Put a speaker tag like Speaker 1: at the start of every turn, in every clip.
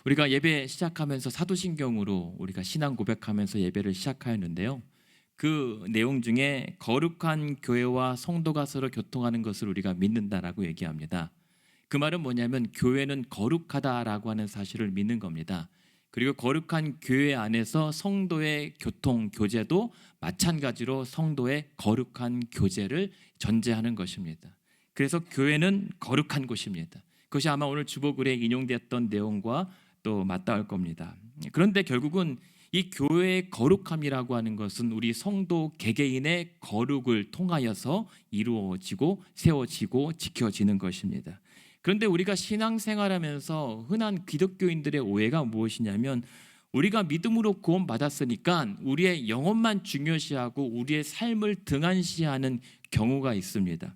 Speaker 1: 우리가 예배 시작하면서 사도신경으로 우리가 신앙 고백하면서 예배를 시작하였는데요. 그 내용 중에 거룩한 교회와 성도가 서로 교통하는 것을 우리가 믿는다라고 얘기합니다. 그 말은 뭐냐면 교회는 거룩하다라고 하는 사실을 믿는 겁니다. 그리고 거룩한 교회 안에서 성도의 교통, 교제도 마찬가지로 성도의 거룩한 교제를 전제하는 것입니다. 그래서 교회는 거룩한 곳입니다. 그것이 아마 오늘 주보글에 인용되었던 내용과 또 맞닿을 겁니다. 그런데 결국은 이 교회의 거룩함이라고 하는 것은 우리 성도 개개인의 거룩을 통하여서 이루어지고 세워지고 지켜지는 것입니다. 그런데 우리가 신앙생활하면서 흔한 기독교인들의 오해가 무엇이냐면 우리가 믿음으로 구원받았으니까 우리의 영혼만 중요시하고 우리의 삶을 등한시하는 경우가 있습니다.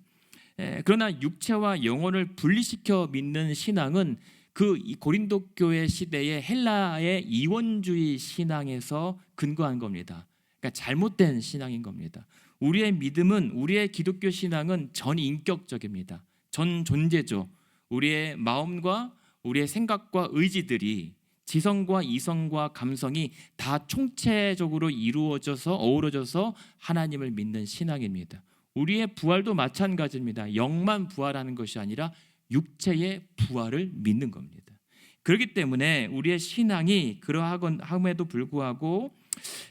Speaker 1: 그러나 육체와 영혼을 분리시켜 믿는 신앙은 그 고린도 교회 시대의 헬라의 이원주의 신앙에서 근거한 겁니다. 그러니까 잘못된 신앙인 겁니다. 우리의 믿음은, 우리의 기독교 신앙은 전인격적입니다. 전존재죠. 우리의 마음과 우리의 생각과 의지들이, 지성과 이성과 감성이 다 총체적으로 이루어져서 어우러져서 하나님을 믿는 신앙입니다. 우리의 부활도 마찬가지입니다. 영만 부활하는 것이 아니라 육체의 부활을 믿는 겁니다. 그렇기 때문에 우리의 신앙이 그러함에도 불구하고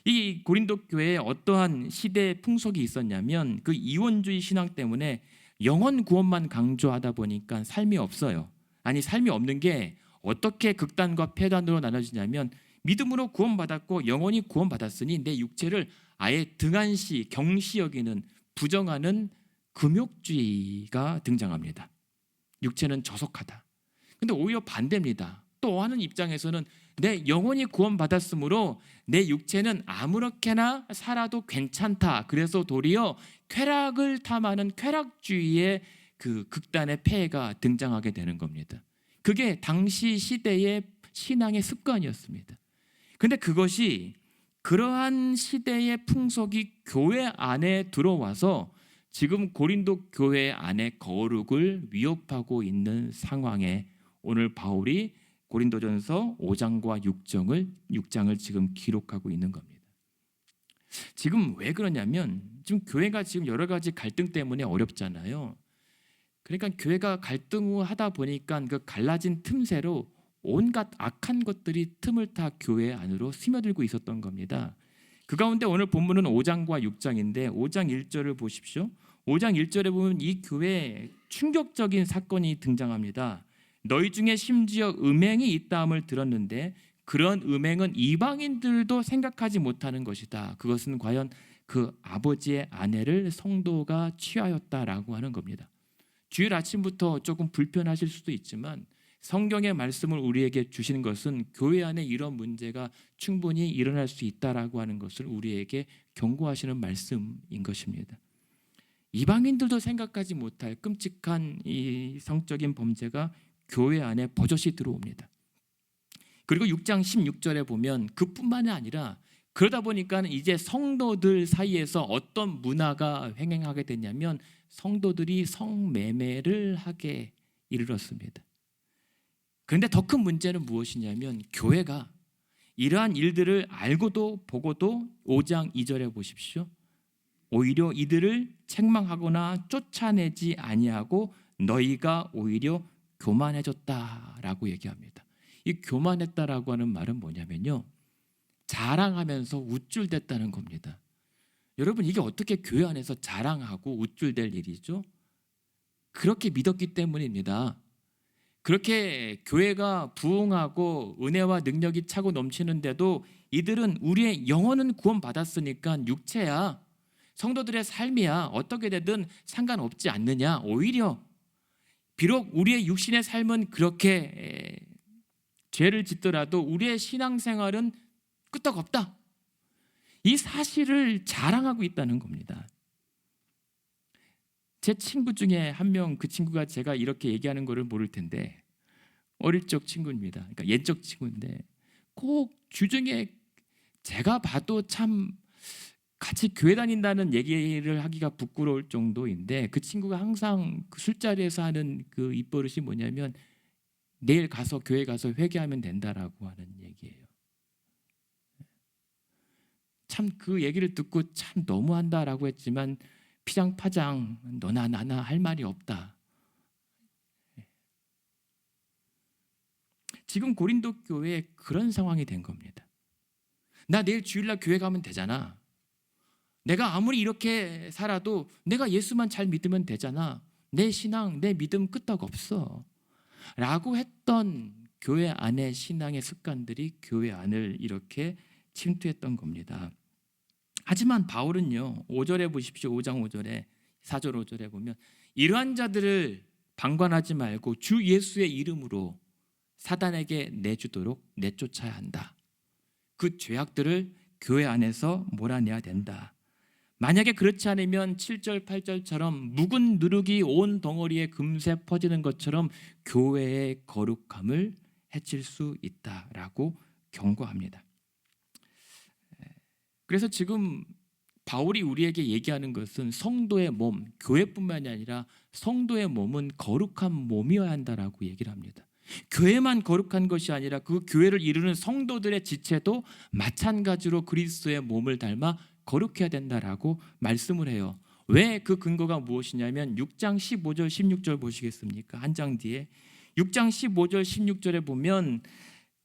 Speaker 1: 이 고린도 교회에 어떠한 시대의 풍속이 있었냐면 그 이원주의 신앙 때문에 영혼 구원만 강조하다 보니까 삶이 없어요. 아니, 삶이 없는 게 어떻게 극단과 폐단으로 나눠지냐면 믿음으로 구원받았고 영혼이 구원받았으니 내 육체를 아예 등한시, 경시 여기는, 부정하는 금욕주의가 등장합니다. 육체는 저속하다. 근데 오히려 반대입니다. 또 하는 입장에서는 내 영혼이 구원받았으므로 내 육체는 아무렇게나 살아도 괜찮다. 그래서 도리어 쾌락을 탐하는 쾌락주의의 그 극단의 폐해가 등장하게 되는 겁니다. 그게 당시 시대의 신앙의 습관이었습니다. 근데 그것이 그러한 시대의 풍속이 교회 안에 들어와서 지금 고린도 교회 안에 거룩을 위협하고 있는 상황에 오늘 바울이 고린도전서 5장과 6장을 지금 기록하고 있는 겁니다. 지금 왜 그러냐면 지금 교회가 지금 여러 가지 갈등 때문에 어렵잖아요. 그러니까 교회가 갈등하다 보니까 그 갈라진 틈새로 온갖 악한 것들이 틈을 타 교회 안으로 스며들고 있었던 겁니다. 그 가운데 오늘 본문은 5장과 6장인데 5장 1절을 보십시오. 5장 1절에 보면 이 교회에 충격적인 사건이 등장합니다. 너희 중에 심지어 음행이 있다함을 들었는데 그런 음행은 이방인들도 생각하지 못하는 것이다. 그것은 과연 그 아버지의 아내를 성도가 취하였다라고 하는 겁니다. 주일 아침부터 조금 불편하실 수도 있지만 성경의 말씀을 우리에게 주시는 것은 교회 안에 이런 문제가 충분히 일어날 수 있다라고 하는 것을 우리에게 경고하시는 말씀인 것입니다. 이방인들도 생각하지 못할 끔찍한 이 성적인 범죄가 교회 안에 버젓이 들어옵니다. 그리고 6장 16절에 보면 그뿐만이 아니라 그러다 보니까 이제 성도들 사이에서 어떤 문화가 횡행하게 됐냐면 성도들이 성매매를 하게 이르렀습니다. 그런데 더 큰 문제는 무엇이냐면 교회가 이러한 일들을 알고도 보고도 5장 2절에 보십시오. 오히려 이들을 책망하거나 쫓아내지 아니하고 너희가 오히려 교만해졌다라고 얘기합니다. 이 교만했다라고 하는 말은 뭐냐면요, 자랑하면서 우쭐댔다는 겁니다. 여러분, 이게 어떻게 교회 안에서 자랑하고 우쭐댈 일이죠? 그렇게 믿었기 때문입니다. 그렇게 교회가 부흥하고 은혜와 능력이 차고 넘치는데도 이들은 우리의 영혼은 구원받았으니까 육체야, 성도들의 삶이야, 어떻게 되든 상관없지 않느냐. 오히려 비록 우리의 육신의 삶은 그렇게 죄를 짓더라도 우리의 신앙생활은 끄떡없다. 이 사실을 자랑하고 있다는 겁니다. 제 친구 중에 한 명, 그 친구가 제가 이렇게 얘기하는 거를 모를 텐데 어릴 적 친구입니다. 그러니까 옛적 친구인데 꼭 주중에 제가 봐도 참 같이 교회 다닌다는 얘기를 하기가 부끄러울 정도인데 그 친구가 항상 그 술자리에서 하는 그 입버릇이 뭐냐면 내일 가서 교회 가서 회개하면 된다라고 하는 얘기예요. 참 그 얘기를 듣고 참 너무한다라고 했지만 피장파장 너나 나나 할 말이 없다. 지금 고린도 교회에 그런 상황이 된 겁니다. 나 내일 주일날 교회 가면 되잖아. 내가 아무리 이렇게 살아도 내가 예수만 잘 믿으면 되잖아. 내 신앙, 내 믿음 끄떡없어 라고 했던 교회 안의 신앙의 습관들이 교회 안을 이렇게 침투했던 겁니다. 하지만 바울은요, 5절에 보십시오. 5장 5절에 4절 5절에 보면 이러한 자들을 방관하지 말고 주 예수의 이름으로 사단에게 내주도록 내쫓아야 한다. 그 죄악들을 교회 안에서 몰아내야 된다. 만약에 그렇지 않으면 7절 8절처럼 묵은 누룩이 온 덩어리에 금세 퍼지는 것처럼 교회의 거룩함을 해칠 수 있다라고 경고합니다. 그래서 지금 바울이 우리에게 얘기하는 것은 성도의 몸, 교회뿐만이 아니라 성도의 몸은 거룩한 몸이어야 한다라고 얘기를 합니다. 교회만 거룩한 것이 아니라 그 교회를 이루는 성도들의 지체도 마찬가지로 그리스도의 몸을 닮아 거룩해야 된다라고 말씀을 해요. 왜 그 근거가 무엇이냐면 6장 15절 16절 보시겠습니까? 한 장 뒤에 6장 15절 16절에 보면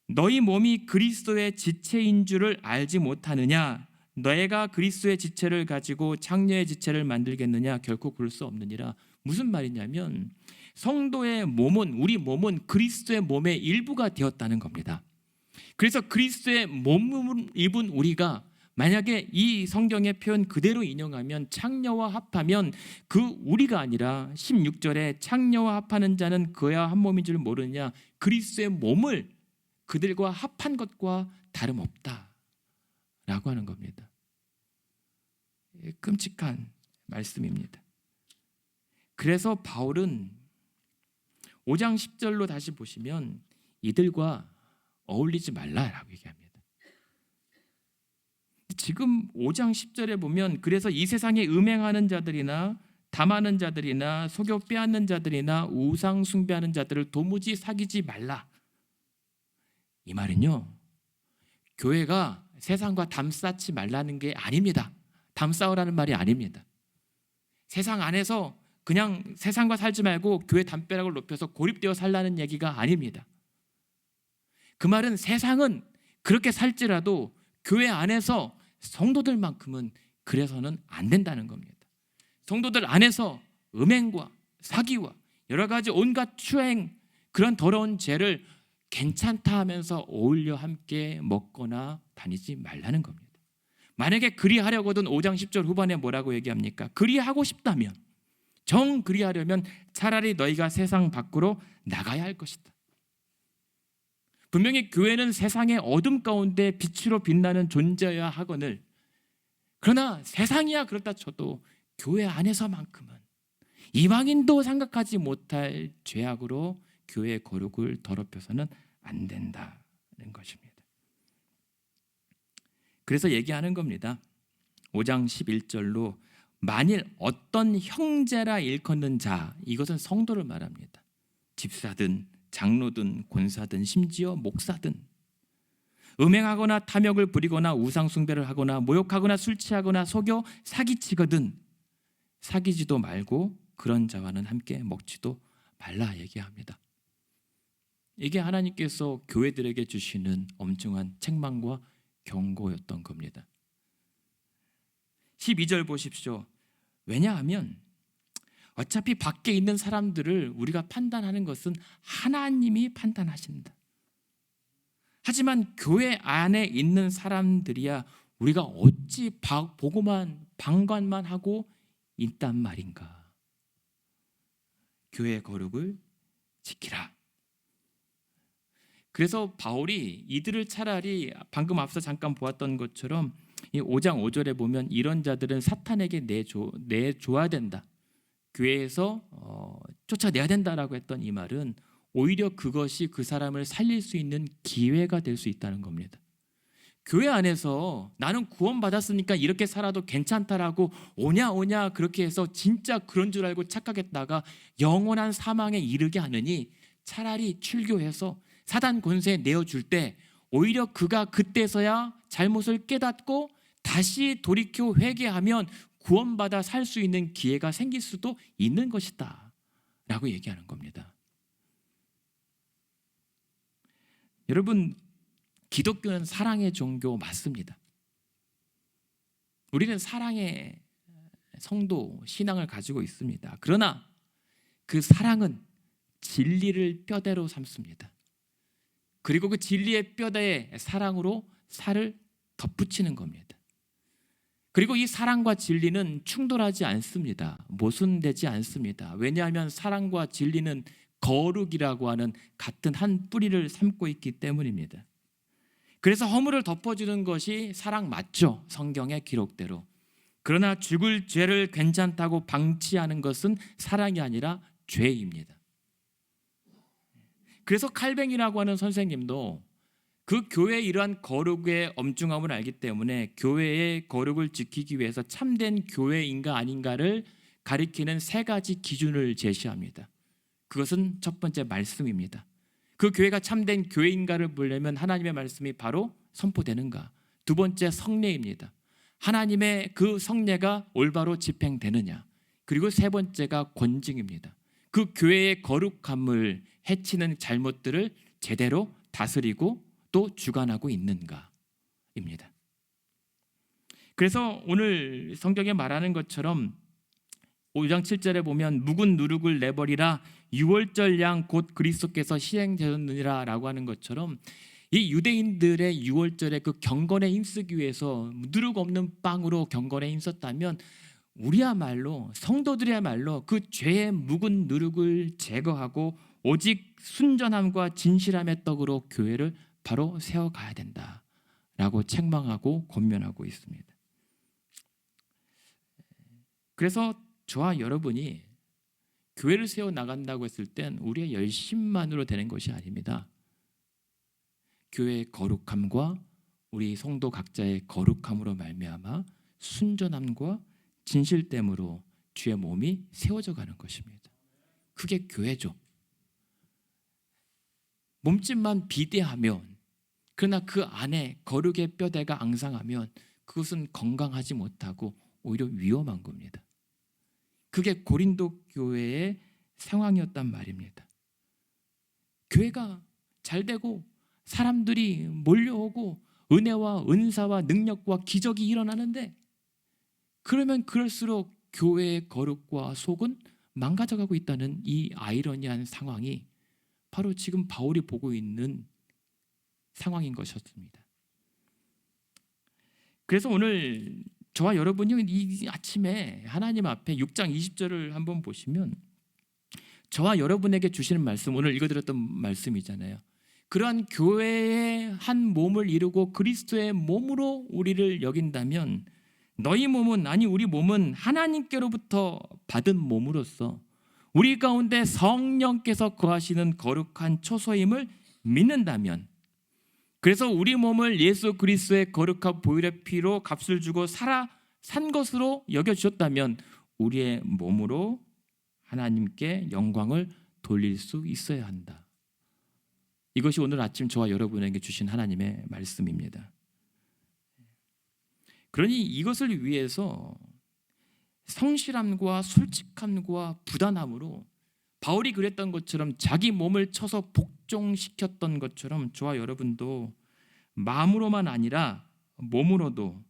Speaker 1: 너희 몸이 그리스도의 지체인 줄을 알지 못하느냐? 너희가 그리스도의 지체를 가지고 창녀의 지체를 만들겠느냐? 결코 그럴 수 없느니라. 무슨 말이냐면 성도의 몸은, 우리 몸은 그리스도의 몸의 일부가 되었다는 겁니다. 그래서 그리스도의 몸을 입은 우리가 만약에 이 성경의 표현 그대로 인용하면 창녀와 합하면 그 우리가 아니라 16절에 창녀와 합하는 자는 그와 한 몸인 줄 모르느냐? 그리스도의 몸을 그들과 합한 것과 다름없다 라고 하는 겁니다. 끔찍한 말씀입니다. 그래서 바울은 5장 10절로 다시 보시면 이들과 어울리지 말라라고 얘기합니다. 지금 5장 10절에 보면 그래서 이 세상에 음행하는 자들이나 담하는 자들이나 속여 빼앗는 자들이나 우상 숭배하는 자들을 도무지 사귀지 말라. 이 말은요, 교회가 세상과 담쌓지 말라는 게 아닙니다. 담쌓으라는 말이 아닙니다. 세상 안에서 그냥 세상과 살지 말고 교회 담벼락을 높여서 고립되어 살라는 얘기가 아닙니다. 그 말은 세상은 그렇게 살지라도 교회 안에서 성도들만큼은 그래서는 안 된다는 겁니다. 성도들 안에서 음행과 사기와 여러 가지 온갖 추행, 그런 더러운 죄를 괜찮다 하면서 어울려 함께 먹거나 다니지 말라는 겁니다. 만약에 그리하려거든 5장 10절 후반에 뭐라고 얘기합니까? 그리하고 싶다면, 정 그리하려면 차라리 너희가 세상 밖으로 나가야 할 것이다. 분명히 교회는 세상의 어둠 가운데 빛으로 빛나는 존재여야 하거늘, 그러나 세상이야 그렇다 쳐도 교회 안에서만큼은 이방인도 생각하지 못할 죄악으로 교회의 거룩을 더럽혀서는 안 된다는 것입니다. 그래서 얘기하는 겁니다. 5장 11절로 만일 어떤 형제라 일컫는 자, 이것은 성도를 말합니다. 집사든 장로든 권사든 심지어 목사든 음행하거나 탐욕을 부리거나 우상 숭배를 하거나 모욕하거나 술 취하거나 속여 사기치거든 사귀지도 말고 그런 자와는 함께 먹지도 말라 얘기합니다. 이게 하나님께서 교회들에게 주시는 엄중한 책망과 경고였던 겁니다. 12절 보십시오. 왜냐하면 어차피 밖에 있는 사람들을 우리가 판단하는 것은 하나님이 판단하신다. 하지만 교회 안에 있는 사람들이야 우리가 어찌 보고만 방관만 하고 있단 말인가. 교회의 거룩을 지키라. 그래서 바울이 이들을 차라리 방금 앞서 잠깐 보았던 것처럼 이 5장 5절에 보면 이런 자들은 사탄에게 내줘야 된다. 교회에서 쫓아내야 된다라고 했던 이 말은 오히려 그것이 그 사람을 살릴 수 있는 기회가 될 수 있다는 겁니다. 교회 안에서 나는 구원받았으니까 이렇게 살아도 괜찮다라고 오냐 그렇게 해서 진짜 그런 줄 알고 착각했다가 영원한 사망에 이르게 하느니 차라리 출교해서 사단 권세에 내어줄 때 오히려 그가 그때서야 잘못을 깨닫고 다시 돌이켜 회개하면 구원받아 살 수 있는 기회가 생길 수도 있는 것이다 라고 얘기하는 겁니다. 여러분, 기독교는 사랑의 종교 맞습니다. 우리는 사랑의 성도, 신앙을 가지고 있습니다. 그러나 그 사랑은 진리를 뼈대로 삼습니다. 그리고 그 진리의 뼈대에 사랑으로 살을 덧붙이는 겁니다. 그리고 이 사랑과 진리는 충돌하지 않습니다. 모순되지 않습니다. 왜냐하면 사랑과 진리는 거룩이라고 하는 같은 한 뿌리를 삼고 있기 때문입니다. 그래서 허물을 덮어주는 것이 사랑 맞죠? 성경의 기록대로. 그러나 죽을 죄를 괜찮다고 방치하는 것은 사랑이 아니라 죄입니다. 그래서 칼뱅이라고 하는 선생님도 그 교회의 이러한 거룩의 엄중함을 알기 때문에 교회의 거룩을 지키기 위해서 참된 교회인가 아닌가를 가리키는 세 가지 기준을 제시합니다. 그것은 첫 번째 말씀입니다. 그 교회가 참된 교회인가를 보려면 하나님의 말씀이 바로 선포되는가. 두 번째 성례입니다. 하나님의 그 성례가 올바로 집행되느냐. 그리고 세 번째가 권징입니다. 그 교회의 거룩함을 해치는 잘못들을 제대로 다스리고 또 주관하고 있는가입니다. 그래서 오늘 성경에 말하는 것처럼 5장 7절에 보면 묵은 누룩을 내버리라 유월절 양 곧 그리스도께서 시행되었느니라 라고 하는 것처럼 이 유대인들의 유월절에 그 경건에 힘쓰기 위해서 누룩 없는 빵으로 경건에 힘썼다면 우리야말로 성도들이야말로 그 죄의 묵은 누룩을 제거하고 오직 순전함과 진실함의 떡으로 교회를 바로 세워가야 된다라고 책망하고 권면하고 있습니다. 그래서 저와 여러분이 교회를 세워나간다고 했을 땐 우리의 열심만으로 되는 것이 아닙니다. 교회의 거룩함과 우리 성도 각자의 거룩함으로 말미암아 순전함과 진실됨으로 주의 몸이 세워져 가는 것입니다. 그게 교회죠. 몸집만 비대하면 그러나 그 안에 거룩의 뼈대가 앙상하면 그것은 건강하지 못하고 오히려 위험한 겁니다. 그게 고린도 교회의 상황이었단 말입니다. 교회가 잘 되고 사람들이 몰려오고 은혜와 은사와 능력과 기적이 일어나는데 그러면 그럴수록 교회의 거룩과 속은 망가져가고 있다는 이 아이러니한 상황이 바로 지금 바울이 보고 있는 상황인 것이었습니다. 그래서 오늘 저와 여러분이 이 아침에 하나님 앞에 6장 20절을 한번 보시면 저와 여러분에게 주시는 말씀, 오늘 읽어드렸던 말씀이잖아요. 그러한 교회의 한 몸을 이루고 그리스도의 몸으로 우리를 여긴다면 너희 몸은, 아니 우리 몸은 하나님께로부터 받은 몸으로서 우리 가운데 성령께서 거하시는 거룩한 초소임을 믿는다면, 그래서 우리 몸을 예수 그리스도의 거룩한 보혈의 피로 값을 주고 산 것으로 여겨주셨다면 우리의 몸으로 하나님께 영광을 돌릴 수 있어야 한다. 이것이 오늘 아침 저와 여러분에게 주신 하나님의 말씀입니다. 그러니 이것을 위해서 성실함과 솔직함과 부단함으로 바울이 그랬던 것처럼 자기 몸을 쳐서 복종시켰던 것처럼 저와 여러분도 마음으로만 아니라 몸으로도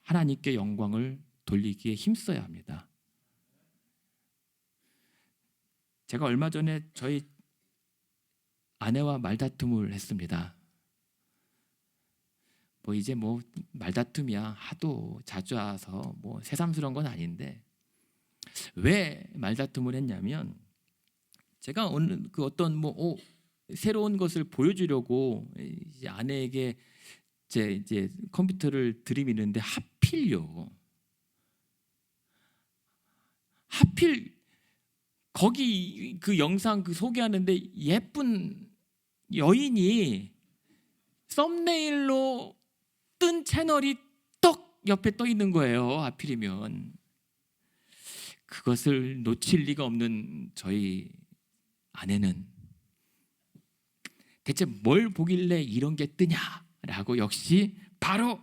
Speaker 1: 하나님께 영광을 돌리기에 힘써야 합니다. 제가 얼마 전에 저희 아내와 말다툼을 했습니다. 이제 말다툼이야 하도 자주 와서 새삼스러운 건 아닌데 왜 말다툼을 했냐면 제가 오늘 어떤 새로운 것을 보여주려고 이제 아내에게 이제 컴퓨터를 들이미는데 하필 거기 그 영상 소개하는데 예쁜 여인이 썸네일로 뜬 채널이 떡 옆에 떠 있는 거예요. 하필이면 그것을 놓칠 리가 없는 저희 아내는 대체 뭘 보길래 이런 게 뜨냐라고 역시 바로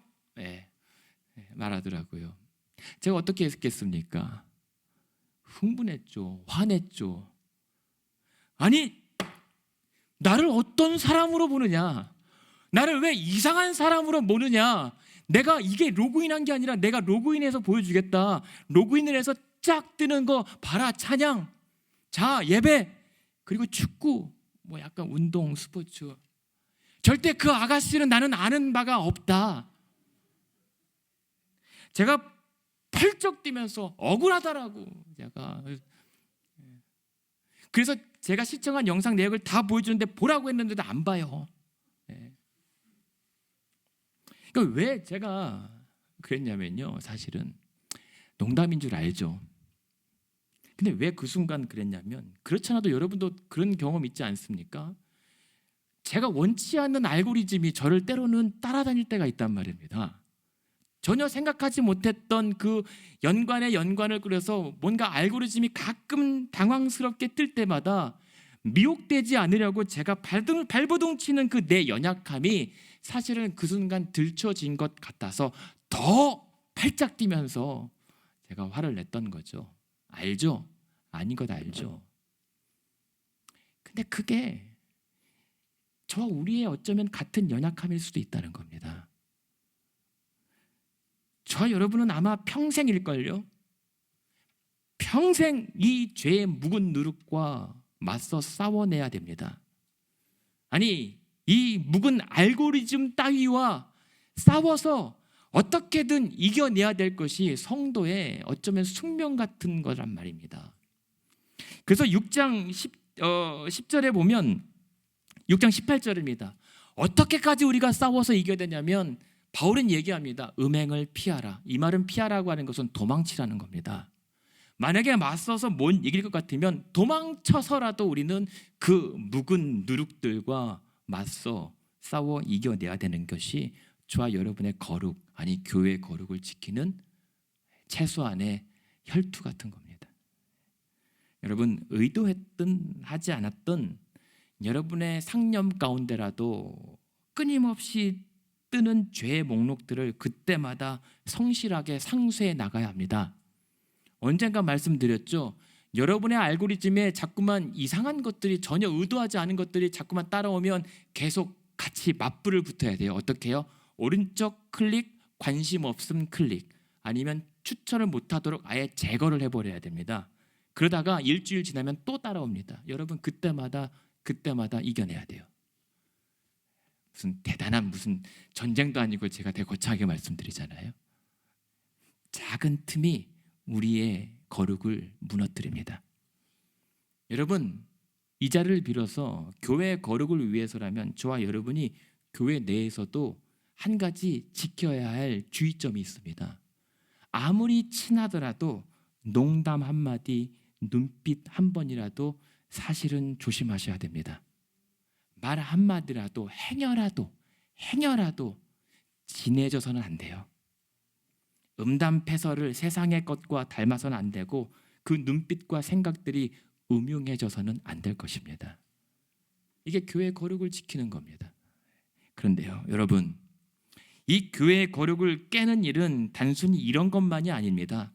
Speaker 1: 말하더라고요. 제가 어떻게 했겠습니까? 흥분했죠. 화냈죠. 아니, 나를 어떤 사람으로 보느냐? 나를 왜 이상한 사람으로 보느냐? 내가 이게 로그인한 게 아니라 내가 로그인해서 보여주겠다. 로그인을 해서 쫙 뜨는 거 봐라. 찬양, 자, 예배, 그리고 축구, 뭐 약간 운동, 스포츠. 절대 그 아가씨는 나는 아는 바가 없다. 제가 펄쩍 뛰면서 억울하다라고 제가. 그래서 제가 시청한 영상 내역을 다 보여주는데 보라고 했는데도 안 봐요. 그러니까 왜 제가 그랬냐면요, 사실은 농담인 줄 알죠. 근데 왜 그 순간 그랬냐면, 그렇지 않아도 여러분도 그런 경험 있지 않습니까? 제가 원치 않는 알고리즘이 저를 때로는 따라다닐 때가 있단 말입니다. 전혀 생각하지 못했던 그 연관에 연관을 그려서 뭔가 알고리즘이 가끔 당황스럽게 뜰 때마다 미혹되지 않으려고 제가 발버둥 치는 그 내 연약함이 사실은 그 순간 들춰진 것 같아서 더 팔짝 뛰면서 제가 화를 냈던 거죠. 알죠? 아닌 것 알죠? 근데 그게 저와 우리의 어쩌면 같은 연약함일 수도 있다는 겁니다. 저와 여러분은 아마 평생일걸요? 평생 이 죄의 묵은 누룩과 맞서 싸워내야 됩니다. 아니, 이 묵은 알고리즘 따위와 싸워서 어떻게든 이겨내야 될 것이 성도의 어쩌면 숙명 같은 거란 말입니다. 그래서 6장 10절에 보면 6장 18절입니다. 어떻게까지 우리가 싸워서 이겨야 되냐면 바울은 얘기합니다. 음행을 피하라. 이 말은 피하라고 하는 것은 도망치라는 겁니다. 만약에 맞서서 못 이길 것 같으면 도망쳐서라도 우리는 그 묵은 누룩들과 맞서 싸워 이겨내야 되는 것이 저와 여러분의 거룩, 아니 교회의 거룩을 지키는 최소한의 혈투 같은 겁니다. 여러분, 의도했든 하지 않았든 여러분의 상념 가운데라도 끊임없이 뜨는 죄의 목록들을 그때마다 성실하게 상쇄해 나가야 합니다. 언젠가 말씀드렸죠. 여러분의 알고리즘에 자꾸만 이상한 것들이, 전혀 의도하지 않은 것들이 자꾸만 따라오면 계속 같이 맞불을 붙어야 돼요. 어떻게 해요? 오른쪽 클릭, 관심 없음 클릭, 아니면 추천을 못하도록 아예 제거를 해버려야 됩니다. 그러다가 일주일 지나면 또 따라옵니다. 여러분, 그때마다 이겨내야 돼요. 무슨 대단한 무슨 전쟁도 아니고 제가 되게 거창하게 말씀드리잖아요. 작은 틈이 우리의 거룩을 무너뜨립니다. 여러분, 이 자리를 빌어서 교회의 거룩을 위해서라면 저와 여러분이 교회 내에서도 한 가지 지켜야 할 주의점이 있습니다. 아무리 친하더라도 농담 한마디, 눈빛 한 번이라도 사실은 조심하셔야 됩니다. 말 한마디라도, 행여라도 진해져서는 안 돼요. 음담패설을 세상의 것과 닮아서는 안 되고 그 눈빛과 생각들이 음흉해져서는 안 될 것입니다. 이게 교회의 거룩을 지키는 겁니다. 그런데요, 여러분, 이 교회의 거룩을 깨는 일은 단순히 이런 것만이 아닙니다.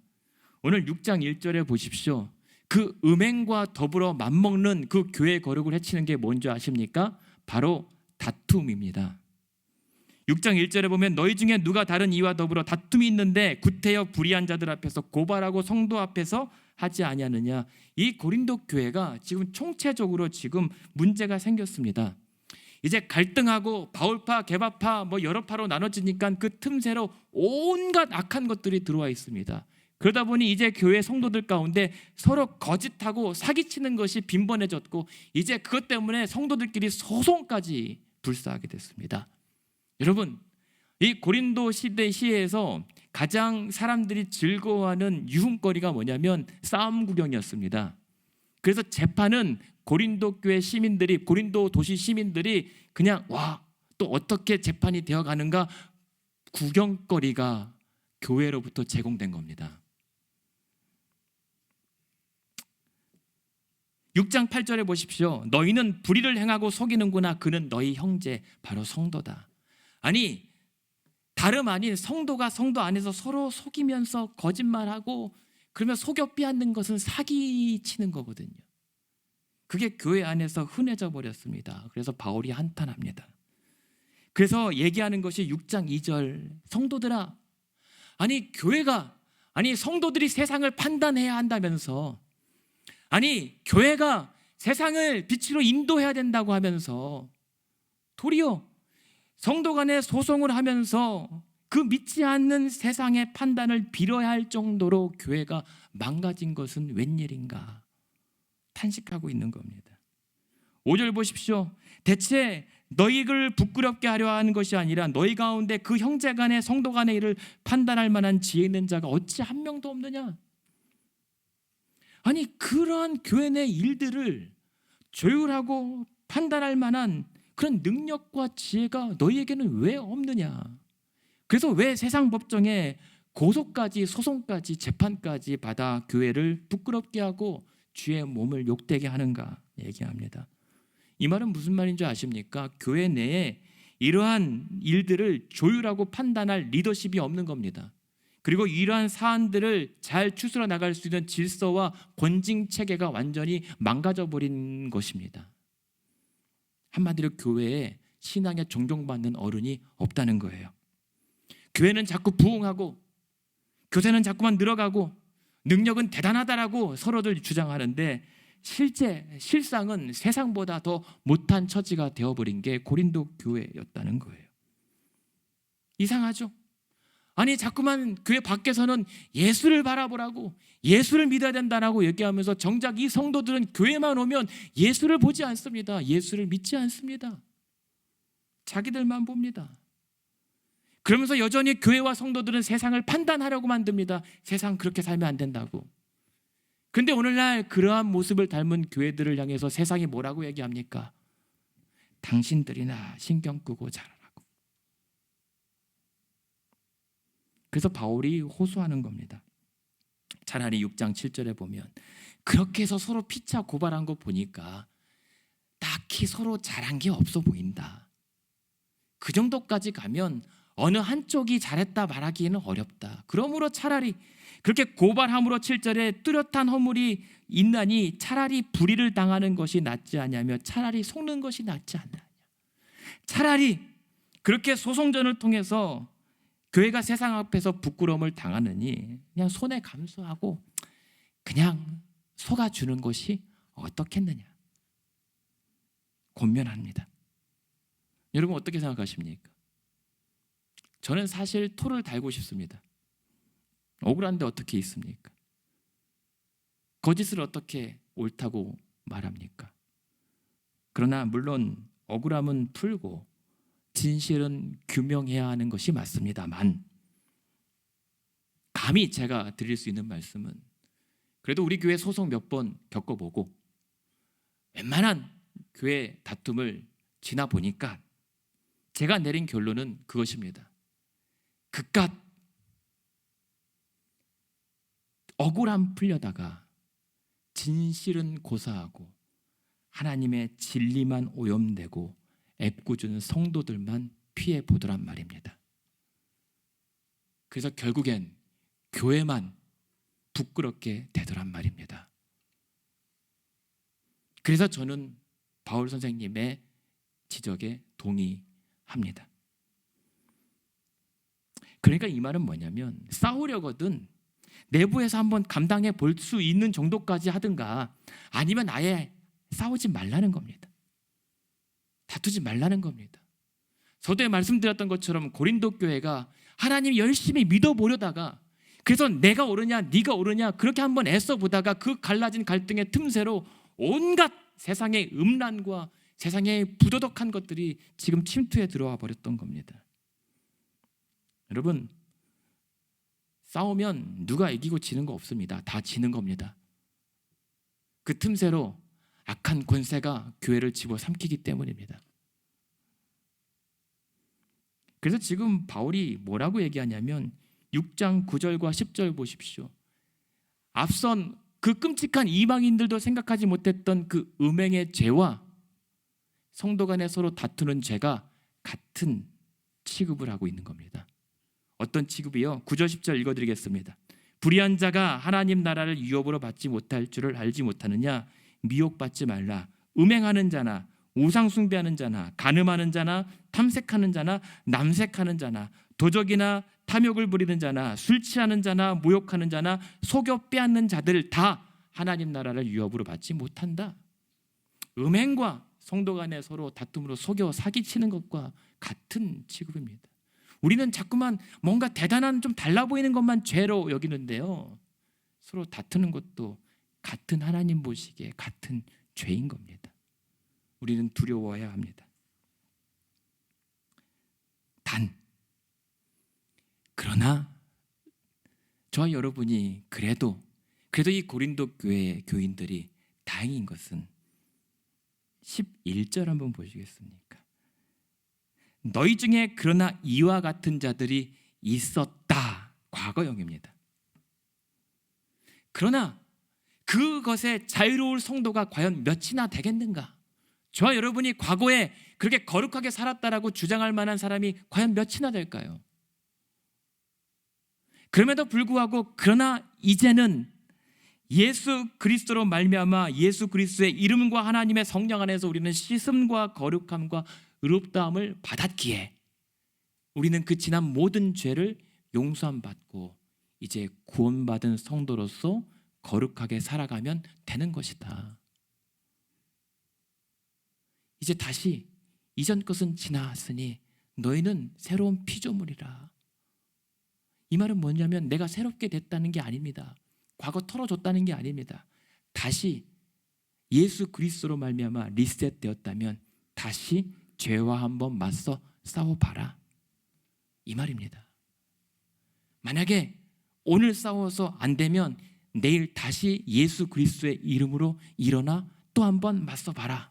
Speaker 1: 오늘 6장 1절에 보십시오. 그 음행과 더불어 맞먹는 그 교회의 거룩을 해치는 게 뭔지 아십니까? 바로 다툼입니다. 6장 1절에 보면 너희 중에 누가 다른 이와 더불어 다툼이 있는데 구태여 불의한 자들 앞에서 고발하고 성도 앞에서 하지 아니하느냐. 이 고린도 교회가 지금 총체적으로 지금 문제가 생겼습니다. 이제 갈등하고 바울파, 게바파 뭐 여러 파로 나눠지니까 그 틈새로 온갖 악한 것들이 들어와 있습니다. 그러다 보니 이제 교회 성도들 가운데 서로 거짓하고 사기치는 것이 빈번해졌고 이제 그것 때문에 성도들끼리 소송까지 불사하게 됐습니다. 여러분, 이 고린도 시대에서 가장 사람들이 즐거워하는 유흥거리가 뭐냐면 싸움 구경이었습니다. 그래서 재판은 고린도 교회 시민들이, 고린도 도시 시민들이 그냥 와, 또 어떻게 재판이 되어가는가 구경거리가 교회로부터 제공된 겁니다. 6장 8절에 보십시오. 너희는 불의를 행하고 속이는구나. 그는 너희 형제 바로 성도다. 아니, 다름 아닌 성도가 성도 안에서 서로 속이면서 거짓말하고 그러면 속여 빼앗는 것은 사기치는 거거든요. 그게 교회 안에서 흔해져 버렸습니다. 그래서 바울이 한탄합니다. 그래서 얘기하는 것이 6장 2절, 성도들아, 아니 교회가, 아니 성도들이 세상을 판단해야 한다면서, 아니 교회가 세상을 빛으로 인도해야 된다고 하면서 도리어 성도 간에 소송을 하면서 그 믿지 않는 세상의 판단을 빌어야 할 정도로 교회가 망가진 것은 웬일인가 탄식하고 있는 겁니다. 5절 보십시오. 대체 너희를 부끄럽게 하려 하는 것이 아니라 너희 가운데 그 형제 간의 성도 간의 일을 판단할 만한 지혜 있는 자가 어찌 한 명도 없느냐. 아니 그러한 교회 내 일들을 조율하고 판단할 만한 그런 능력과 지혜가 너희에게는 왜 없느냐. 그래서 왜 세상 법정에 고소까지 소송까지 재판까지 받아 교회를 부끄럽게 하고 주의 몸을 욕되게 하는가 얘기합니다. 이 말은 무슨 말인 줄 아십니까? 교회 내에 이러한 일들을 조율하고 판단할 리더십이 없는 겁니다. 그리고 이러한 사안들을 잘 추스러 나갈 수 있는 질서와 권징 체계가 완전히 망가져 버린 것입니다. 한마디로 교회에 신앙에 존경받는 어른이 없다는 거예요. 교회는 자꾸 부흥하고 교세는 자꾸만 늘어가고 능력은 대단하다라고 서로들 주장하는데 실상은 세상보다 더 못한 처지가 되어버린 게 고린도 교회였다는 거예요. 이상하죠? 아니 자꾸만 교회 밖에서는 예수를 바라보라고, 예수를 믿어야 된다라고 얘기하면서 정작 이 성도들은 교회만 오면 예수를 보지 않습니다. 예수를 믿지 않습니다. 자기들만 봅니다. 그러면서 여전히 교회와 성도들은 세상을 판단하려고 만듭니다. 세상 그렇게 살면 안 된다고. 그런데 오늘날 그러한 모습을 닮은 교회들을 향해서 세상이 뭐라고 얘기합니까? 당신들이나 신경 끄고 자라라고. 그래서 바울이 호소하는 겁니다. 차라리 6장 7절에 보면 그렇게 해서 서로 피차 고발한 거 보니까 딱히 서로 잘한 게 없어 보인다. 그 정도까지 가면 어느 한쪽이 잘했다 말하기에는 어렵다. 그러므로 차라리 그렇게 고발함으로 7절에 뚜렷한 허물이 있나니 차라리 불의를 당하는 것이 낫지 않냐며 차라리 속는 것이 낫지 않느냐. 차라리 그렇게 소송전을 통해서 교회가 세상 앞에서 부끄러움을 당하느니 그냥 손에 감수하고 그냥 속아주는 것이 어떻겠느냐 권면합니다. 여러분 어떻게 생각하십니까? 저는 사실 토를 달고 싶습니다. 억울한데 어떻게 있습니까? 거짓을 어떻게 옳다고 말합니까? 그러나 물론 억울함은 풀고 진실은 규명해야 하는 것이 맞습니다만, 감히 제가 드릴 수 있는 말씀은 그래도 우리 교회 소송 몇 번 겪어보고 웬만한 교회 다툼을 지나보니까 제가 내린 결론은 그것입니다. 그깟 억울함 풀려다가 진실은 고사하고 하나님의 진리만 오염되고 애꿎은 성도들만 피해 보더란 말입니다. 그래서 결국엔 교회만 부끄럽게 되더란 말입니다. 그래서 저는 바울 선생님의 지적에 동의합니다. 그러니까 이 말은 뭐냐면 싸우려거든 내부에서 한번 감당해 볼 수 있는 정도까지 하든가 아니면 아예 싸우지 말라는 겁니다. 다투지 말라는 겁니다. 저도 말씀드렸던 것처럼 고린도 교회가 하나님 열심히 믿어보려다가 그래서 내가 옳으냐 네가 옳으냐 그렇게 한번 애써 보다가 그 갈라진 갈등의 틈새로 온갖 세상의 음란과 세상의 부도덕한 것들이 지금 침투해 들어와 버렸던 겁니다. 여러분 싸우면 누가 이기고 지는 거 없습니다. 다 지는 겁니다. 그 틈새로 악한 권세가 교회를 집어삼키기 때문입니다. 그래서 지금 바울이 뭐라고 얘기하냐면 6장 9절과 10절 보십시오. 앞선 그 끔찍한 이방인들도 생각하지 못했던 그 음행의 죄와 성도 간에 서로 다투는 죄가 같은 취급을 하고 있는 겁니다. 어떤 취급이요? 9절 10절 읽어드리겠습니다. 불의한 자가 하나님 나라를 유업으로 받지 못할 줄을 알지 못하느냐? 미혹받지 말라. 음행하는 자나 우상 숭배하는 자나 간음하는 자나 탐색하는 자나 남색하는 자나 도적이나 탐욕을 부리는 자나 술 취하는 자나 모욕하는 자나 속여 빼앗는 자들 다 하나님 나라를 유업으로 받지 못한다. 음행과 성도 간에 서로 다툼으로 속여 사기치는 것과 같은 취급입니다. 우리는 자꾸만 뭔가 대단한 좀 달라 보이는 것만 죄로 여기는데요, 서로 다투는 것도 같은 하나님 보시기에 같은 죄인 겁니다. 우리는 두려워해야 합니다. 그러나 저와 여러분이 그래도 이 고린도 교회 교인들이 다행인 것은 11절 한번 보시겠습니까? 너희 중에 그러나 이와 같은 자들이 있었다. 과거형입니다. 그러나 그것에 자유로울 성도가 과연 몇이나 되겠는가? 저와 여러분이 과거에 그렇게 거룩하게 살았다라고 주장할 만한 사람이 과연 몇이나 될까요? 그럼에도 불구하고 그러나 이제는 예수 그리스도로 말미암아 예수 그리스도의 이름과 하나님의 성령 안에서 우리는 씻음과 거룩함과 의롭다함을 받았기에 우리는 그 지난 모든 죄를 용서함 받고 이제 구원받은 성도로서 거룩하게 살아가면 되는 것이다. 이제 다시 이전 것은 지나왔으니 너희는 새로운 피조물이라. 이 말은 뭐냐면 내가 새롭게 됐다는 게 아닙니다. 과거 털어줬다는 게 아닙니다. 다시 예수 그리스도로 말미암아 리셋되었다면 다시 죄와 한번 맞서 싸워봐라, 이 말입니다. 만약에 오늘 싸워서 안 되면 내일 다시 예수 그리스도의 이름으로 일어나 또 한번 맞서봐라.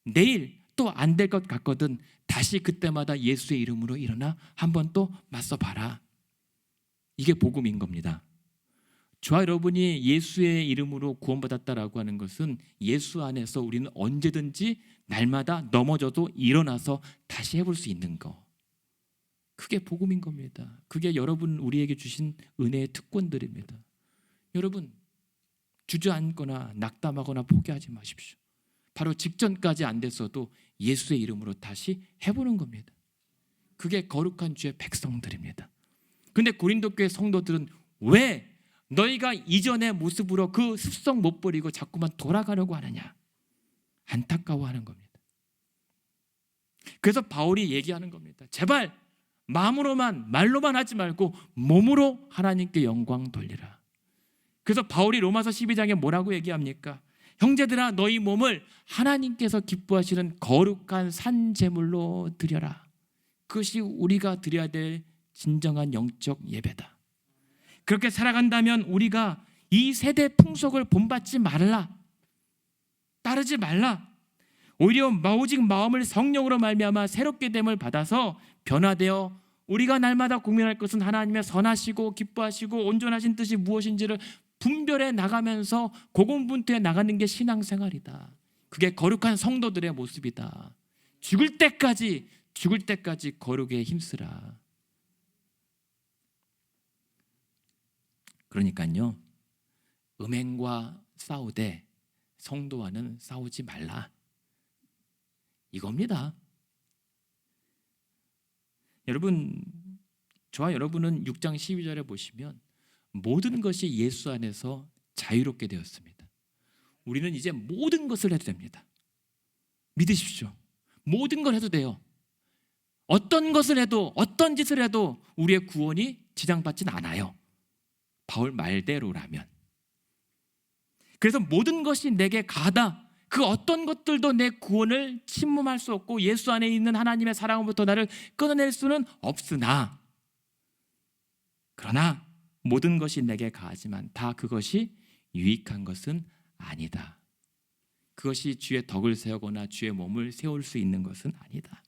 Speaker 1: 내일 또 안 될 것 같거든 다시 그때마다 예수의 이름으로 일어나 한번 또 맞서봐라. 이게 복음인 겁니다. 저와 여러분이 예수의 이름으로 구원받았다라고 하는 것은 예수 안에서 우리는 언제든지 날마다 넘어져도 일어나서 다시 해볼 수 있는 거. 그게 복음인 겁니다. 그게 여러분 우리에게 주신 은혜의 특권들입니다. 여러분 주저앉거나 낙담하거나 포기하지 마십시오. 바로 직전까지 안 됐어도 예수의 이름으로 다시 해보는 겁니다. 그게 거룩한 주의 백성들입니다. 근데 고린도 교회 성도들은 왜 너희가 이전의 모습으로 그 습성 못 버리고 자꾸만 돌아가려고 하느냐? 안타까워하는 겁니다. 그래서 바울이 얘기하는 겁니다. 제발 마음으로만 말로만 하지 말고 몸으로 하나님께 영광 돌리라. 그래서 바울이 로마서 12장에 뭐라고 얘기합니까? 형제들아 너희 몸을 하나님께서 기뻐하시는 거룩한 산제물로 드려라. 그것이 우리가 드려야 될 진정한 영적 예배다. 그렇게 살아간다면 우리가 이 세대 풍속을 본받지 말라. 따르지 말라. 오히려 오직 마음을 성령으로 말미암아 새롭게 됨을 받아서 변화되어 우리가 날마다 고민할 것은 하나님의 선하시고 기뻐하시고 온전하신 뜻이 무엇인지를 분별해 나가면서 고군분투해 나가는 게 신앙생활이다. 그게 거룩한 성도들의 모습이다. 죽을 때까지 거룩에 힘쓰라. 그러니까요, 음행과 싸우되 성도와는 싸우지 말라, 이겁니다. 여러분, 저와 여러분은 6장 12절에 보시면 모든 것이 예수 안에서 자유롭게 되었습니다. 우리는 이제 모든 것을 해도 됩니다. 믿으십시오. 모든 걸 해도 돼요. 어떤 것을 해도 어떤 짓을 해도 우리의 구원이 지장받진 않아요. 바울 말대로라면. 그래서 모든 것이 내게 가다. 그 어떤 것들도 내 구원을 침범할 수 없고 예수 안에 있는 하나님의 사랑으로부터 나를 끊어낼 수는 없으나, 그러나 모든 것이 내게 가하지만 다 그것이 유익한 것은 아니다. 그것이 주의 덕을 세우거나 주의 몸을 세울 수 있는 것은 아니다.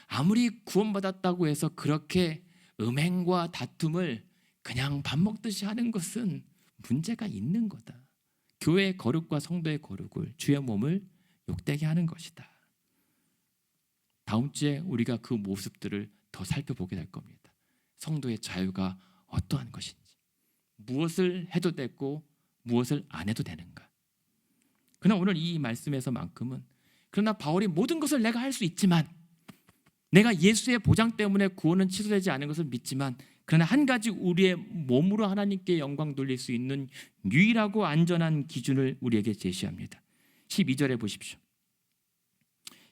Speaker 1: 아무리 구원받았다고 해서 그렇게 음행과 다툼을 그냥 밥 먹듯이 하는 것은 문제가 있는 거다. 교회의 거룩과 성도의 거룩을, 주의 몸을 욕되게 하는 것이다. 다음 주에 우리가 그 모습들을 더 살펴보게 될 겁니다. 성도의 자유가 어떠한 것인지, 무엇을 해도 되고 무엇을 안 해도 되는가. 그러나 오늘 이 말씀에서만큼은, 그러나 바울이 모든 것을 내가 할 수 있지만, 내가 예수의 보장 때문에 구원은 취소되지 않은 것을 믿지만, 그러나 한 가지 우리의 몸으로 하나님께 영광 돌릴 수 있는 유일하고 안전한 기준을 우리에게 제시합니다. 12절에 보십시오.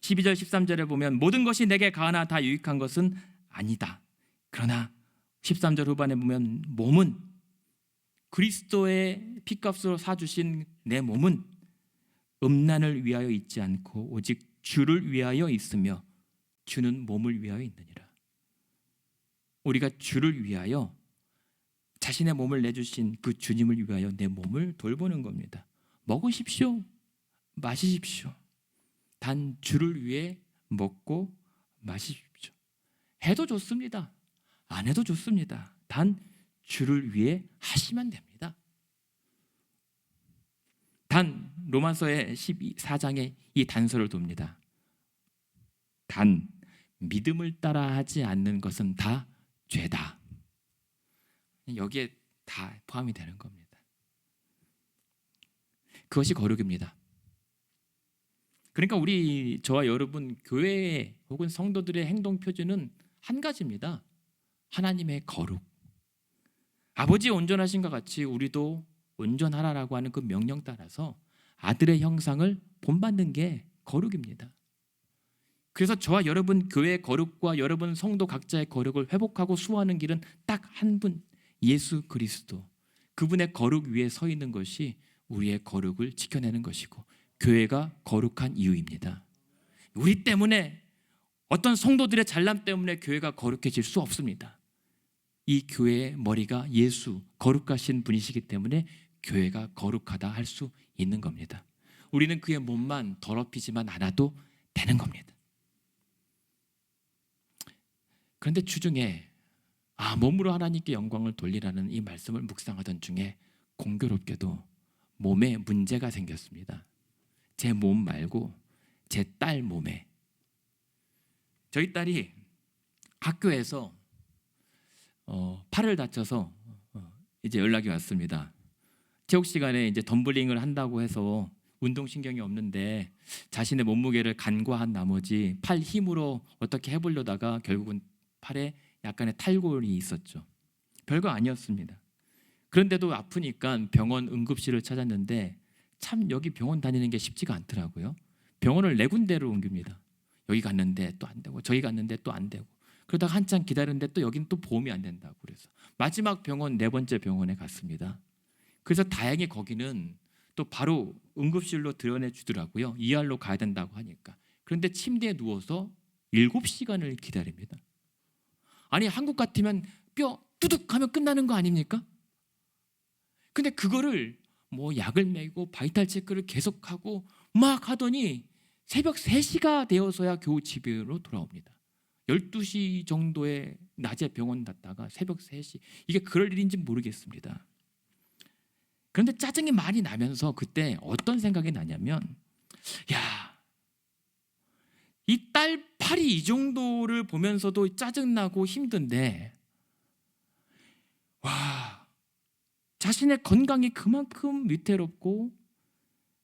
Speaker 1: 12절 13절에 보면 모든 것이 내게 가하나 다 유익한 것은 아니다. 그러나 13절 후반에 보면 몸은, 그리스도의 피값으로 사주신 내 몸은 음란을 위하여 있지 않고 오직 주를 위하여 있으며 주는 몸을 위하여 있느니라. 우리가 주를 위하여, 자신의 몸을 내주신 그 주님을 위하여 내 몸을 돌보는 겁니다. 먹으십시오, 마시십시오. 단 주를 위해 먹고 마십시오. 해도 좋습니다, 안 해도 좋습니다. 단 주를 위해 하시면 됩니다. 단 로마서의 14장에 이 단서를 둡니다. 단 믿음을 따라 하지 않는 것은 다 죄다. 여기에 다 포함이 되는 겁니다. 그것이 거룩입니다. 그러니까 저와 여러분 교회 혹은 성도들의 행동 표준은 한 가지입니다. 하나님의 거룩. 아버지 온전하신 것 같이 우리도 온전하라라고 하는 그 명령 따라서 아들의 형상을 본받는 게 거룩입니다. 그래서 저와 여러분 교회의 거룩과 여러분 성도 각자의 거룩을 회복하고 수호하는 길은 딱 한 분, 예수 그리스도. 그분의 거룩 위에 서 있는 것이 우리의 거룩을 지켜내는 것이고 교회가 거룩한 이유입니다. 우리 때문에, 어떤 성도들의 잘남 때문에 교회가 거룩해질 수 없습니다. 이 교회의 머리가 예수, 거룩하신 분이시기 때문에 교회가 거룩하다 할 수 있는 겁니다. 우리는 그의 몸만 더럽히지만 않아도 되는 겁니다. 그런데 주중에 몸으로 하나님께 영광을 돌리라는 이 말씀을 묵상하던 중에 공교롭게도 몸에 문제가 생겼습니다. 제 몸 말고 제 딸 몸에. 저희 딸이 학교에서 팔을 다쳐서 이제 연락이 왔습니다. 체육 시간에 이제 덤블링을 한다고 해서 운동신경이 없는데 자신의 몸무게를 간과한 나머지 팔 힘으로 어떻게 해보려다가 결국은 팔에 약간의 탈골이 있었죠. 별거 아니었습니다. 그런데도 아프니까 병원 응급실을 찾았는데 참 여기 병원 다니는 게 쉽지가 않더라고요. 병원을 4군데로 옮깁니다. 여기 갔는데 또 안 되고 저기 갔는데 또 안 되고, 그러다가 한참 기다렸는데 또 여기는 또 보험이 안 된다고 그래서 마지막 병원 4번째 병원에 갔습니다. 그래서 다행히 거기는 또 바로 응급실로 들여내 주더라고요. ER로 가야 된다고 하니까. 그런데 침대에 누워서 7시간을 기다립니다. 아니 한국 같으면 뼈 뚜둑 하면 끝나는 거 아닙니까? 근데 그거를 뭐 약을 먹이고 바이탈 체크를 계속하고 막 하더니 새벽 3시가 되어서야 겨우 집으로 돌아옵니다. 12시 정도에 낮에 병원 갔다가 새벽 3시. 이게 그럴 일인지 모르겠습니다. 그런데 짜증이 많이 나면서 그때 어떤 생각이 나냐면, 야, 이 딸 팔이 이 정도를 보면서도 짜증나고 힘든데, 와, 자신의 건강이 그만큼 위태롭고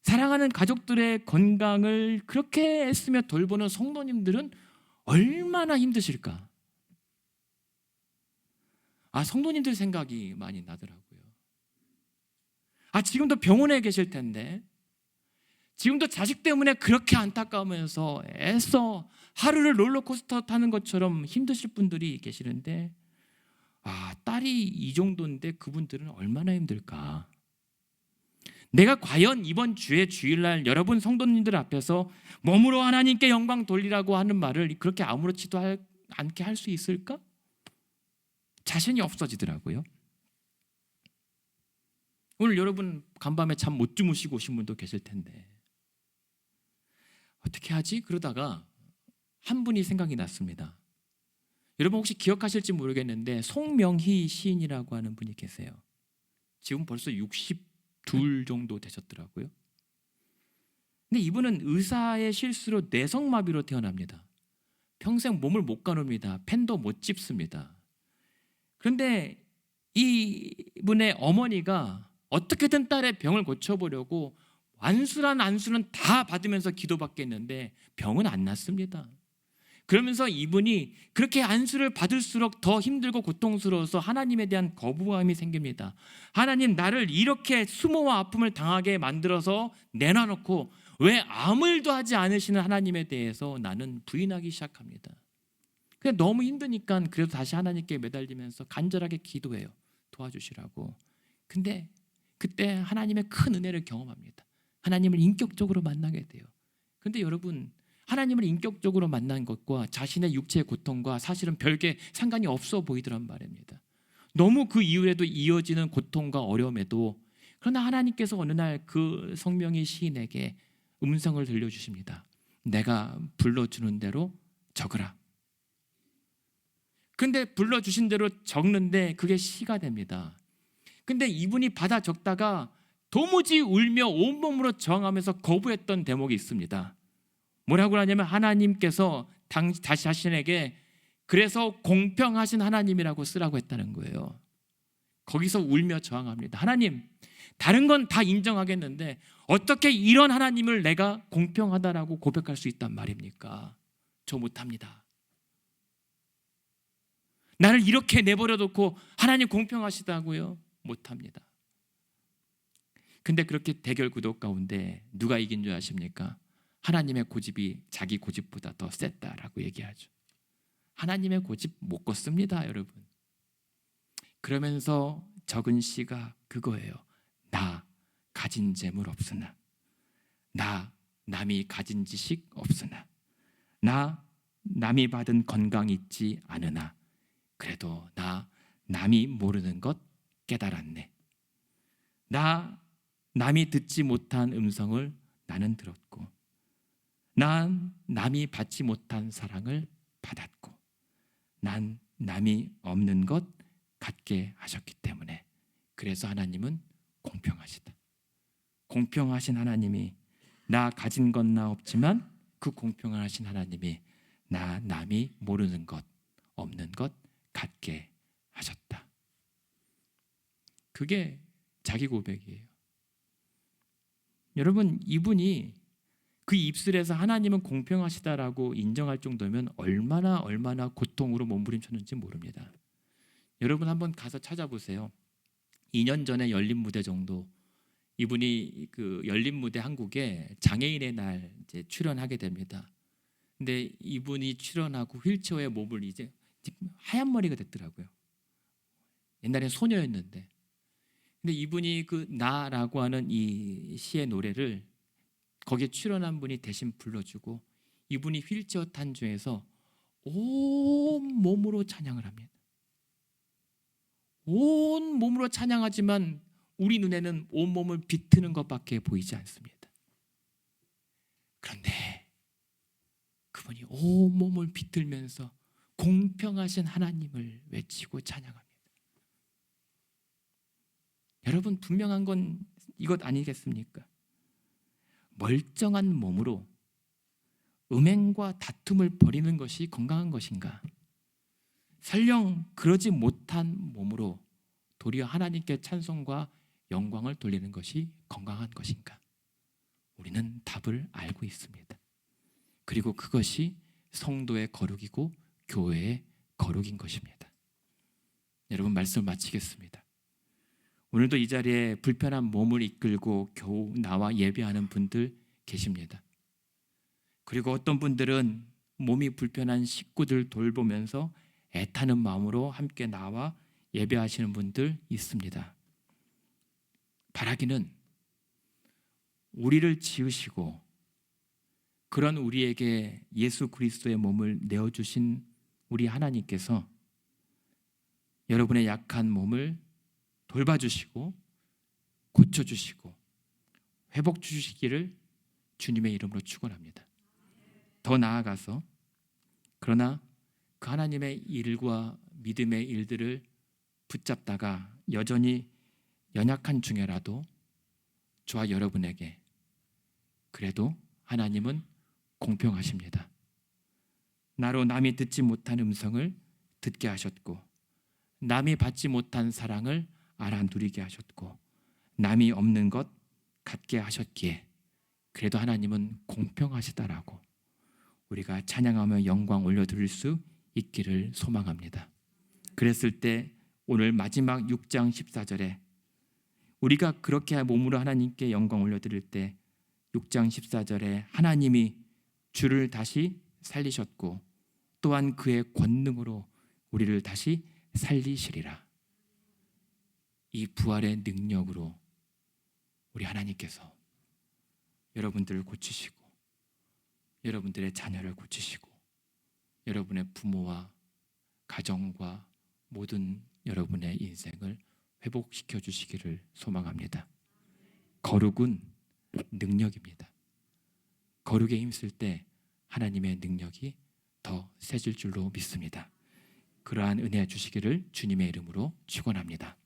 Speaker 1: 사랑하는 가족들의 건강을 그렇게 애쓰며 돌보는 성도님들은 얼마나 힘드실까? 성도님들 생각이 많이 나더라고요. 지금도 병원에 계실 텐데, 지금도 자식 때문에 그렇게 안타까우면서 애써 하루를 롤러코스터 타는 것처럼 힘드실 분들이 계시는데, 딸이 이 정도인데 그분들은 얼마나 힘들까? 내가 과연 이번 주의 주일날 여러분 성도님들 앞에서 몸으로 하나님께 영광 돌리라고 하는 말을 그렇게 아무렇지도 않게 할 수 있을까? 자신이 없어지더라고요. 오늘 여러분 간밤에 잠 못 주무시고 오신 분도 계실 텐데 어떻게 하지? 그러다가 한 분이 생각이 났습니다. 여러분 혹시 기억하실지 모르겠는데 송명희 시인이라고 하는 분이 계세요. 지금 벌써 62 정도 되셨더라고요. 근데 이분은 의사의 실수로 뇌성마비로 태어납니다. 평생 몸을 못 가눕니다. 펜도 못 찝습니다. 그런데 이분의 어머니가 어떻게든 딸의 병을 고쳐보려고 안수란 안수는 다 받으면서 기도받겠는데 병은 안 낫습니다. 그러면서 이분이 그렇게 안수를 받을수록 더 힘들고 고통스러워서 하나님에 대한 거부감이 생깁니다. 하나님, 나를 이렇게 수모와 아픔을 당하게 만들어서 내놔놓고 왜 아무 일도 하지 않으시는 하나님에 대해서 나는 부인하기 시작합니다. 근데 너무 힘드니까 그래도 다시 하나님께 매달리면서 간절하게 기도해요. 도와주시라고. 근데 그때 하나님의 큰 은혜를 경험합니다. 하나님을 인격적으로 만나게 돼요. 근데 여러분, 하나님을 인격적으로 만난 것과 자신의 육체의 고통과 사실은 별개 상관이 없어 보이더란 말입니다. 너무 그 이후에도 이어지는 고통과 어려움에도, 그러나 하나님께서 어느 날 그 성명의 시인에게 음성을 들려주십니다. 내가 불러주는 대로 적으라. 근데 불러주신 대로 적는데 그게 시가 됩니다. 근데 이분이 받아 적다가 도무지 울며 온몸으로 저항하면서 거부했던 대목이 있습니다. 뭐라고 하냐면 하나님께서 다시 자신에게 그래서 공평하신 하나님이라고 쓰라고 했다는 거예요. 거기서 울며 저항합니다. 하나님, 다른 건 다 인정하겠는데 어떻게 이런 하나님을 내가 공평하다라고 고백할 수 있단 말입니까? 저 못합니다. 나를 이렇게 내버려 두고 하나님 공평하시다고요? 못합니다. 근데 그렇게 대결 구도 가운데 누가 이긴 줄 아십니까? 하나님의 고집이 자기 고집보다 더 셌다라고 얘기하죠. 하나님의 고집 못 걷습니다, 여러분. 그러면서 적은 시가 그거예요. 나 가진 재물 없으나, 나 남이 가진 지식 없으나, 나 남이 받은 건강 있지 않으나, 그래도 나 남이 모르는 것 깨달았네. 나 남이 듣지 못한 음성을 나는 들었고, 난 남이 받지 못한 사랑을 받았고, 난 남이 없는 것 갖게 하셨기 때문에, 그래서 하나님은 공평하시다. 공평하신 하나님이 나 가진 건 나 없지만 그 공평하신 하나님이 나 남이 모르는 것 없는 것 갖게 하셨다. 그게 자기 고백이에요. 여러분, 이분이 그 입술에서 하나님은 공평하시다라고 인정할 정도면 얼마나 고통으로 몸부림쳤는지 모릅니다. 여러분 한번 가서 찾아보세요. 2년 전에 열린 무대 정도, 이분이 그 열린 무대 한국에 장애인의 날 이제 출연하게 됩니다. 근데 이분이 출연하고 휠체어에 몸을 이제 하얀 머리가 됐더라고요. 옛날엔 소녀였는데. 근데 이분이 그 나라고 하는 이 시의 노래를 거기에 출연한 분이 대신 불러주고, 이분이 휠체어 탄 중에서 온 몸으로 찬양을 합니다. 온 몸으로 찬양하지만 우리 눈에는 온 몸을 비트는 것밖에 보이지 않습니다. 그런데 그분이 온 몸을 비틀면서 공평하신 하나님을 외치고 찬양합니다. 여러분, 분명한 건 이것 아니겠습니까? 멀쩡한 몸으로 음행과 다툼을 벌이는 것이 건강한 것인가? 설령 그러지 못한 몸으로 도리어 하나님께 찬송과 영광을 돌리는 것이 건강한 것인가? 우리는 답을 알고 있습니다. 그리고 그것이 성도의 거룩이고 교회의 거룩인 것입니다. 여러분, 말씀을 마치겠습니다. 오늘도 이 자리에 불편한 몸을 이끌고 겨우 나와 예배하는 분들 계십니다. 그리고 어떤 분들은 몸이 불편한 식구들 돌보면서 애타는 마음으로 함께 나와 예배하시는 분들 있습니다. 바라기는 우리를 지으시고 그런 우리에게 예수 그리스도의 몸을 내어주신 우리 하나님께서 여러분의 약한 몸을 돌봐주시고 고쳐주시고 회복 주시기를 주님의 이름으로 축원합니다. 더 나아가서, 그러나 그 하나님의 일과 믿음의 일들을 붙잡다가 여전히 연약한 중에라도 저와 여러분에게 그래도 하나님은 공평하십니다. 나로 남이 듣지 못한 음성을 듣게 하셨고, 남이 받지 못한 사랑을 알아 누리게 하셨고, 남이 없는 것 갖게 하셨기에 그래도 하나님은 공평하시다라고 우리가 찬양하며 영광 올려드릴 수 있기를 소망합니다. 그랬을 때 오늘 마지막 6장 14절에 우리가 그렇게 몸으로 하나님께 영광 올려드릴 때 6장 14절에 하나님이 주를 다시 살리셨고 또한 그의 권능으로 우리를 다시 살리시리라. 이 부활의 능력으로 우리 하나님께서 여러분들을 고치시고 여러분들의 자녀를 고치시고 여러분의 부모와 가정과 모든 여러분의 인생을 회복시켜 주시기를 소망합니다. 거룩은 능력입니다. 거룩에 힘쓸 때 하나님의 능력이 더 세질 줄로 믿습니다. 그러한 은혜 주시기를 주님의 이름으로 축원합니다.